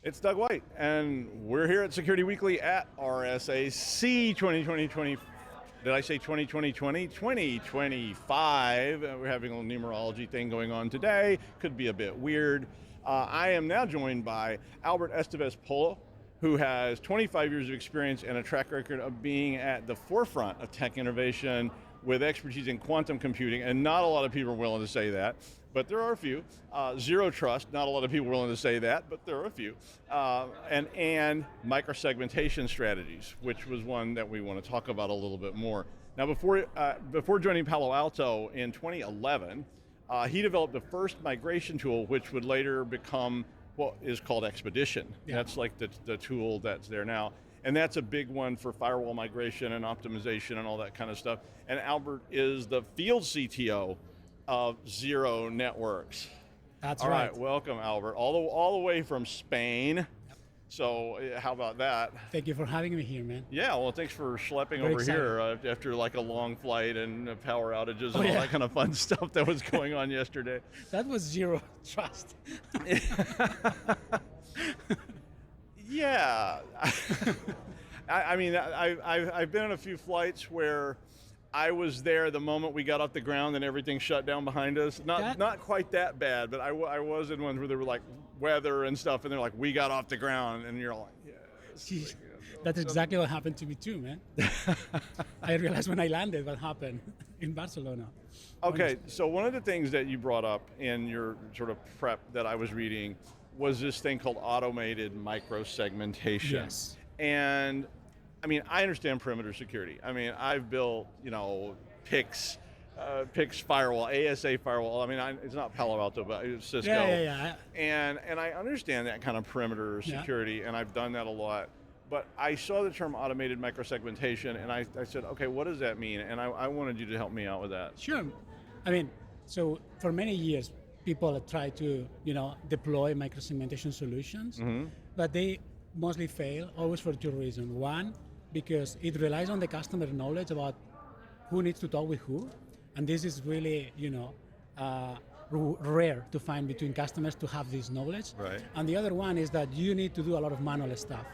It's Doug White, and we're here at Security Weekly at RSAC 2020. Did I say 2020? 2025. We're having a little numerology thing going on today. Could be a bit weird. I am now joined by Albert Estevez Polo, who has 25 years of experience and a track record of being at the forefront of tech innovation with expertise in quantum computing, and not a lot of people are willing to say that, but there are a few. Zero trust, not a lot of people are willing to say that, but there are a few. And microsegmentation strategies, which was one that we want to talk about a little bit more. Now, before joining Palo Alto in 2011, he developed the first migration tool, which would later become what is called Expedition. Yeah. That's like the tool that's there now. And that's a big one for firewall migration and optimization and all that kind of stuff. And Albert is the field CTO of Zero Networks. That's all right. All right, welcome, Albert, all the way from Spain. Yep. So how about that? Thank you for having me here, man. Yeah, well, thanks for schlepping over here after like a long flight and power outages and all that kind of fun stuff that was going on yesterday. That was zero trust. Yeah, I mean, I've been on a few flights where I was there the moment we got off the ground and everything shut down behind us. Not quite that bad, but I was in ones where there were like weather and stuff, and they're like, we got off the ground, and you're like, yes. That's exactly what happened to me too, man. I realized when I landed what happened in Barcelona. Okay, so one of the things that you brought up in your sort of prep that I was reading was this thing called automated microsegmentation. Yes. And I mean, I understand perimeter security. I mean, I've built, PIX firewall, ASA firewall. I mean, it's not Palo Alto, but it's Cisco. Yeah. And I understand that kind of perimeter security, and I've done that a lot. But I saw the term automated microsegmentation, and I said, okay, what does that mean? And I wanted you to help me out with that. Sure. I mean, so for many years, people have tried to, deploy microsegmentation solutions, but they mostly fail, always for two reasons. One, because it relies on the customer knowledge about who needs to talk with who, and this is really, rare to find between customers to have this knowledge. Right. And the other one is that you need to do a lot of manual stuff.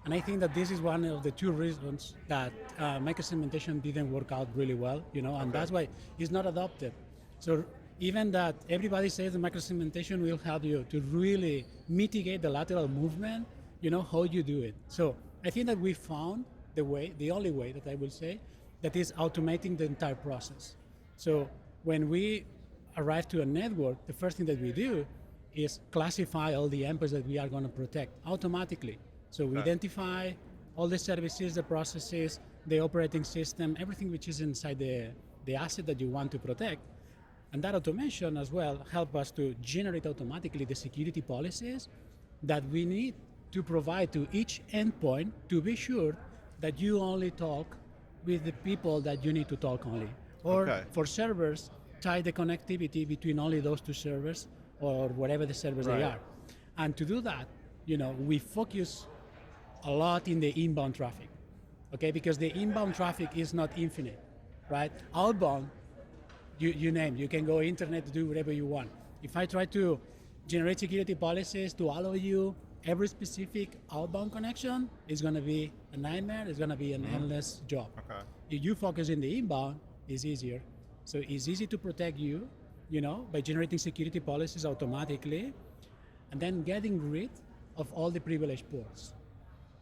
And I think that this is one of the two reasons that microsegmentation didn't work out really well, and that's why it's not adopted. So even that everybody says the microsegmentation will help you to really mitigate the lateral movement, how you do it. So I think that we found the only way that I will say, that is automating the entire process. So when we arrive to a network, the first thing that we do is classify all the endpoints that we are going to protect automatically. So we identify all the services, the processes, the operating system, everything which is inside the asset that you want to protect. And that automation as well help us to generate automatically the security policies that we need to provide to each endpoint to be sure that you only talk with the people that you need to talk only. Or for servers, tie the connectivity between only those two servers or whatever the servers they are. And to do that, we focus a lot in the inbound traffic, because the inbound traffic is not infinite, right? Outbound, you can go internet to do whatever you want. If I try to generate security policies to allow you every specific outbound connection, it's going to be a nightmare. It's going to be an endless job. Okay. If you focus in the inbound, it's easier. So it's easy to protect you, by generating security policies automatically, and then getting rid of all the privileged ports.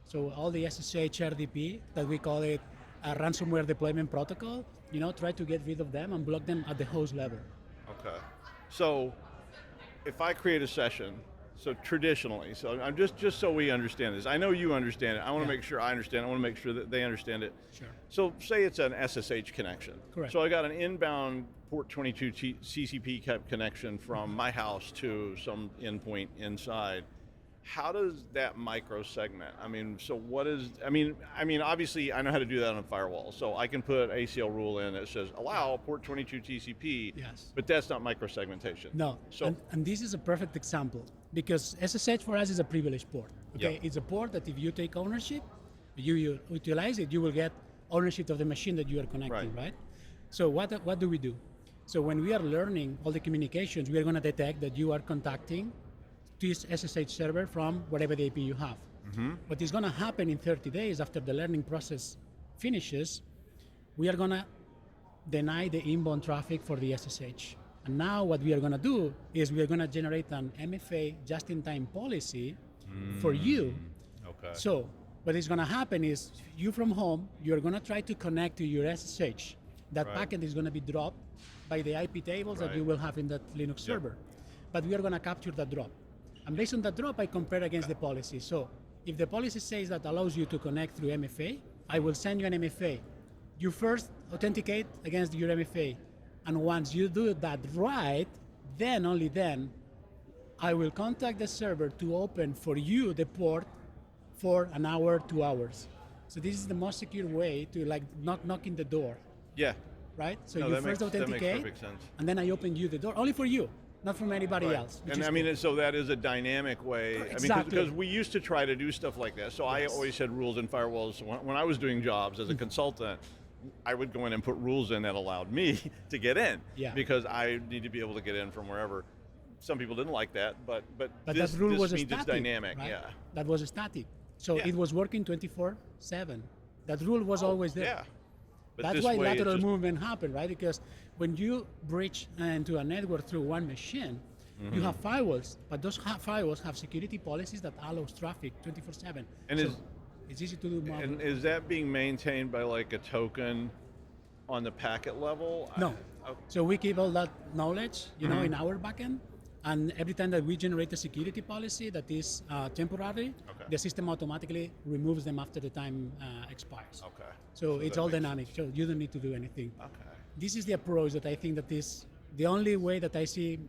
So all the SSH RDP, that we call it a ransomware deployment protocol, try to get rid of them and block them at the host level. Okay. So if I create a session, so traditionally, so I'm just so we understand this. I know you understand it. I want to make sure I understand it. I want to make sure that they understand it. Sure. So say it's an SSH connection. Correct. So I got an inbound port 22 CCP connection from my house to some endpoint inside. How does that microsegment? I mean, so what is, I mean, obviously I know how to do that on a firewall. So I can put ACL rule in that says allow port 22 TCP, but that's not microsegmentation. No, so, and this is a perfect example because SSH for us is a privileged port. Okay, It's a port that if you take ownership, you utilize it, you will get ownership of the machine that you are connecting, right? So what do we do? So when we are learning all the communications, we are going to detect that you are contacting this SSH server from whatever the IP you have. What is going to happen in 30 days after the learning process finishes, we are going to deny the inbound traffic for the SSH. And now what we are going to do is we are going to generate an MFA just-in-time policy for you. Okay. So what is going to happen is you from home, you're going to try to connect to your SSH. That Right. packet is going to be dropped by the IP tables that Right. you will have in that Linux server. But we are going to capture that drop. And based on that drop, I compare against the policy. So if the policy says that allows you to connect through MFA, I will send you an MFA. You first authenticate against your MFA. And once you do that right, then only then, I will contact the server to open for you the port for an hour, 2 hours. So this is the most secure way to like not knocking the door, Yeah. right? So No, you that first makes authenticate, perfect sense. and then I open you the door, only for you, not from anybody Right. else. which And is I mean, cool. so that is a dynamic way. Exactly. I mean, because we used to try to do stuff like that. So I Yes. always had rules and firewalls. When I was doing jobs as a consultant, I would go in and put rules in that allowed me to get in. Yeah. Because I need to be able to get in from wherever. Some people didn't like that, but But this, that rule this was means static, it's dynamic. right? Yeah. That was static. So Yeah. it was working 24/7. That rule was always there. Yeah. But That's this why way it lateral just- movement happened, right? Because when you breach into a network through one machine, Mm-hmm. you have firewalls, but those firewalls have security policies that allows traffic 24/7. And so is- it's easy to do. And is that being maintained by like a token on the packet level? No. Oh, So we keep all that knowledge, in our backend, and every time that we generate a security policy that is temporary, Okay. the system automatically removes them after the time expires. okay. So it's that all makes dynamic. So you don't need to do anything. Okay. This is the approach that I think that is the only way that I see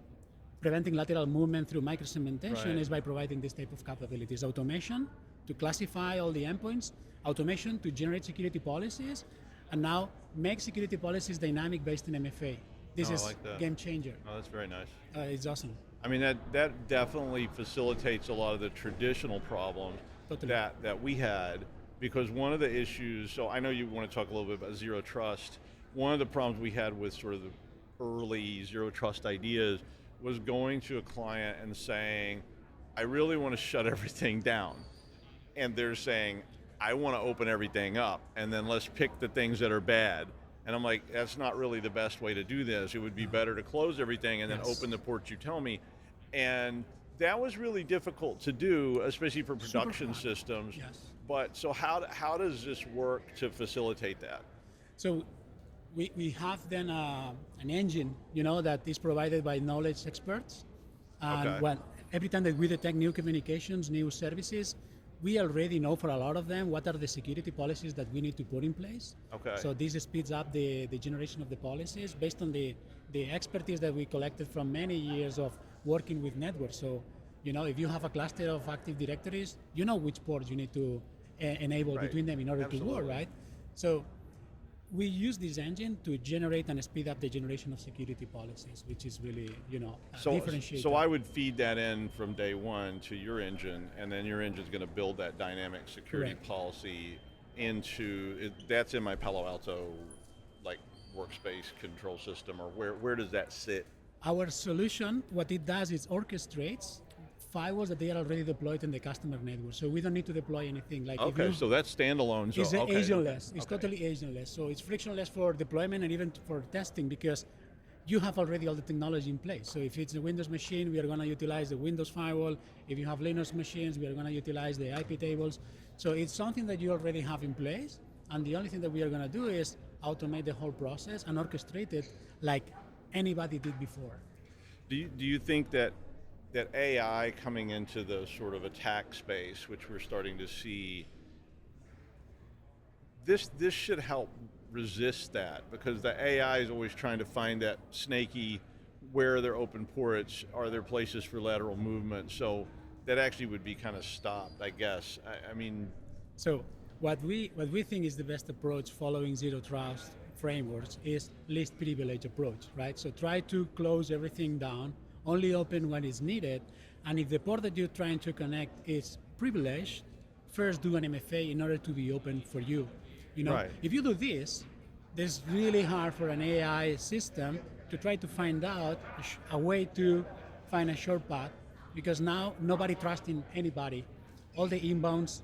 preventing lateral movement through microsegmentation Right. is by providing this type of capabilities. Automation to classify all the endpoints, automation to generate security policies, and now make security policies dynamic based on MFA. This Oh, I is like that. game changer. Oh, that's very nice. It's awesome. I mean, that definitely facilitates a lot of the traditional problems Totally. that we had, because one of the issues, so I know you want to talk a little bit about zero trust. One of the problems we had with sort of the early zero trust ideas was going to a client and saying, I really want to shut everything down. And they're saying, I want to open everything up, and then let's pick the things that are bad. And I'm like, that's not really the best way to do this. It would be better to close everything and then Yes. open the ports you tell me. And that was really difficult to do, especially for production hard. systems. Yes. But so how does this work to facilitate that? So we have then an engine, that is provided by knowledge experts. And Okay. every time that we detect new communications, new services, we already know for a lot of them what are the security policies that we need to put in place. Okay. So this speeds up the generation of the policies based on the expertise that we collected from many years of working with networks. So, if you have a cluster of Active Directories, you know which ports you need to enable Right. between them in order to work, Absolutely. right? So we use this engine to generate and speed up the generation of security policies, which is really, a differentiator. So I would feed that in from day one to your engine, and then your engine's going to build that dynamic security Correct. policy into it. That's in my Palo Alto like workspace control system, or where does that sit? Our solution, what it does is orchestrates firewalls that they are already deployed in the customer network. So we don't need to deploy anything. Like if Okay, you, so that's standalone. So it's okay. agentless. It's Okay. totally agentless. So it's frictionless for deployment and even for testing because you have already all the technology in place. So if it's a Windows machine, we are going to utilize the Windows firewall. If you have Linux machines, we are going to utilize the IP tables. So it's something that you already have in place. And the only thing that we are going to do is automate the whole process and orchestrate it like anybody did before. Do you think that AI coming into the sort of attack space, which we're starting to see, this should help resist that, because the AI is always trying to find that snaky, where are there open ports, are there places for lateral movement? So that actually would be kind of stopped, I guess. I mean, So what we think is the best approach following zero trust frameworks is least privilege approach, right? So try to close everything down, only open when it's needed, and if the port that you're trying to connect is privileged, first do an MFA in order to be open for you. Right. If you do this, it's really hard for an AI system to try to find out a way to find a shortcut because now nobody trusts in anybody. All the inbounds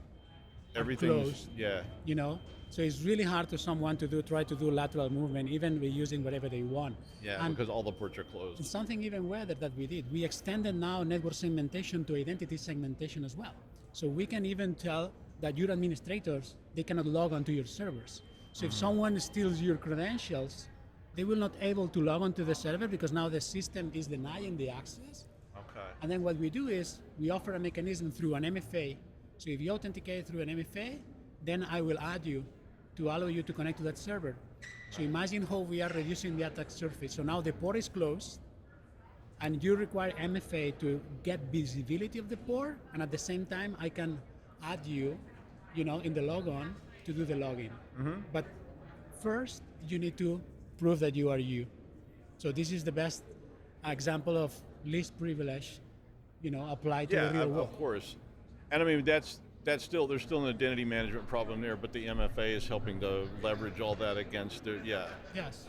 are Everything's, closed, yeah. you know. So it's really hard to someone to try to do lateral movement, even with using whatever they want. Yeah, And because all the ports are closed. it's something even weirder that we did. We extended now network segmentation to identity segmentation as well. So we can even tell that your administrators, they cannot log onto your servers. So if someone steals your credentials, they will not able to log onto the server because now the system is denying the access. Okay. And then what we do is we offer a mechanism through an MFA. So if you authenticate through an MFA, then I will add you to allow you to connect to that server. So imagine how we are reducing the attack surface. So now the port is closed, and you require MFA to get visibility of the port, and at the same time, I can add you, in the logon to do the login. But first, you need to prove that you are you. So this is the best example of least privilege, applied to the real world. Of course. And I mean, there's still an identity management problem there, but the MFA is helping to leverage all that against it. Yeah. Yes.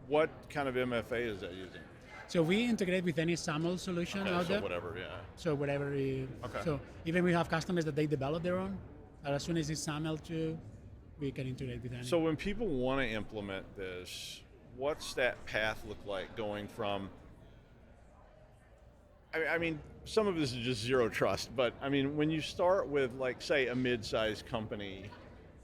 What kind of MFA is that using? So we integrate with any SAML solution out So there. whatever, yeah. So whatever. Okay. So even we have customers that they develop their own. And as soon as it's SAML too, we can integrate with any. So when people want to implement this, what's that path look like going from? I mean, some of this is just zero trust, but I mean, when you start with, like, say, a mid-sized company,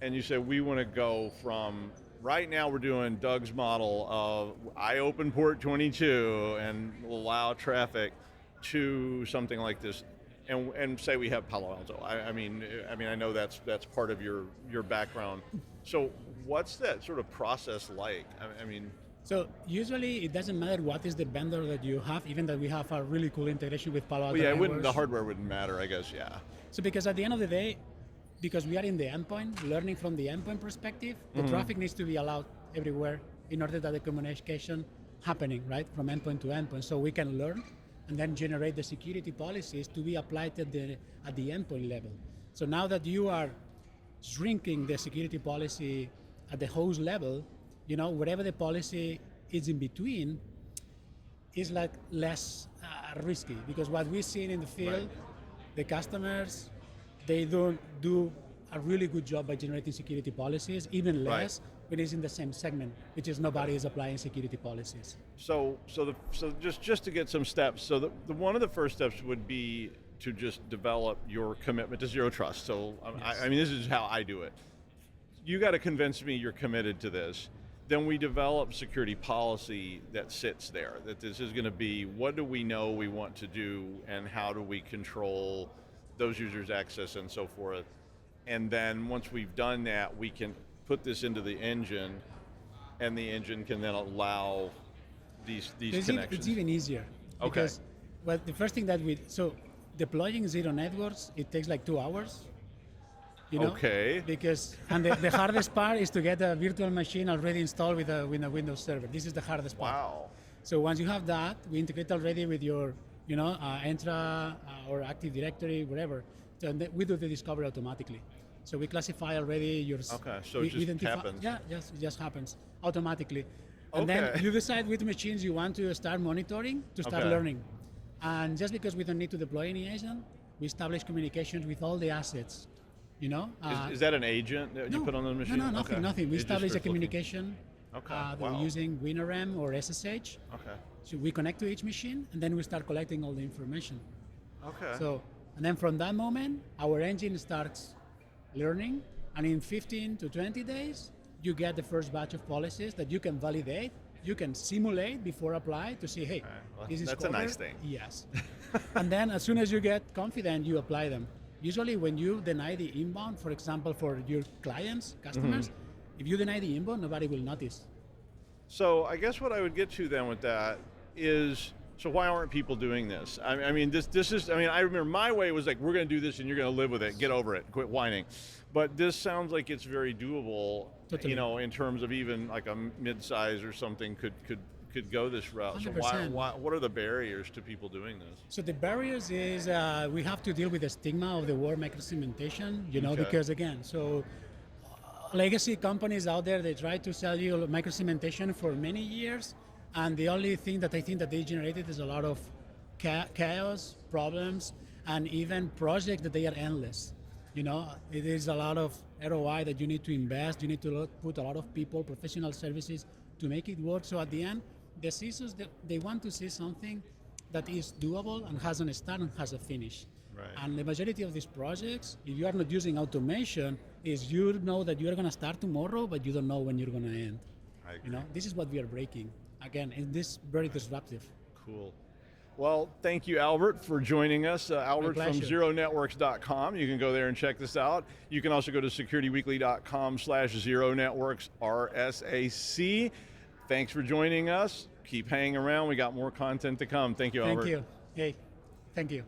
and you say we want to go from right now we're doing Doug's model of I open port 22 and allow traffic to something like this, and say we have Palo Alto. I mean, I know that's part of your background. So what's that sort of process like? I mean. So usually it doesn't matter what is the vendor that you have, even that we have a really cool integration with Palo Alto. Well, yeah, the hardware wouldn't matter, I guess, yeah. So because at the end of the day, because we are in the endpoint, learning from the endpoint perspective, the traffic needs to be allowed everywhere in order that the communication happening, right, from endpoint to endpoint. So we can learn and then generate the security policies to be applied at the endpoint level. So now that you are shrinking the security policy at the host level, whatever the policy is in between is like less risky, because what we've seen in the field, the customers, they don't do a really good job by generating security policies, even less when it's in the same segment, which is nobody is applying security policies. So just to get some steps. So the one of the first steps would be to just develop your commitment to zero trust. So Yes. I mean, this is how I do it. You got to convince me you're committed to this. Then we develop security policy that sits there, that this is going to be, what do we know we want to do, and how do we control those users' access and so forth. And then once we've done that, we can put this into the engine, and the engine can then allow these connections. It's even easier. Okay. Because the first thing that deploying zero networks, it takes like 2 hours. Okay. Because the hardest part is to get a virtual machine already installed with a Windows server. This is the hardest part. Wow. So once you have that, we integrate already with your, Entra or Active Directory, whatever. So we do the discovery automatically. So we classify already your. Okay. So it just happens. Yeah. Yes. It just happens automatically. And then you decide which machines you want to start monitoring to start learning. And just because we don't need to deploy any agent, we establish communications with all the assets. Is that an agent that you put on the machine? No, nothing. We establish a communication. Okay. We're using WinRM or SSH. Okay. So we connect to each machine, and then we start collecting all the information. Okay. So, and then from that moment, our engine starts learning, and in 15 to 20 days, you get the first batch of policies that you can validate, you can simulate before apply to see, hey, well, this is that's covered. a nice thing. Yes. And then as soon as you get confident, you apply them. Usually when you deny the inbound, for example, for your clients, customers, if you deny the inbound, nobody will notice. So I guess what I would get to then with that is, so why aren't people doing this? I mean, this is, I remember my way was like, we're going to do this and you're going to live with it, get over it, quit whining. But this sounds like it's very doable, Totally. In terms of even like a mid-size or something could go this route. 100%. So what are the barriers to people doing this? So the barriers is we have to deal with the stigma of the word microsegmentation, Okay. because again, legacy companies out there, they try to sell you microsegmentation for many years, and the only thing that I think that they generated is a lot of chaos, problems, and even projects that they are endless. It is a lot of ROI that you need to invest. You need to put a lot of people, professional services to make it work. So at the end, the CISOs, they want to see something that is doable and has a start and has a finish. Right. And the majority of these projects, if you are not using automation, is you know that you are going to start tomorrow, but you don't know when you're going to end. I agree. This is what we are breaking. Again, and this very disruptive. Cool. Well, thank you, Albert, for joining us. Albert from zeronetworks.com. You can go there and check this out. You can also go to securityweekly.com/zeronetworks RSAC. Thanks for joining us. Keep hanging around. We got more content to come. Thank you, Albert. Thank you. Hey, thank you.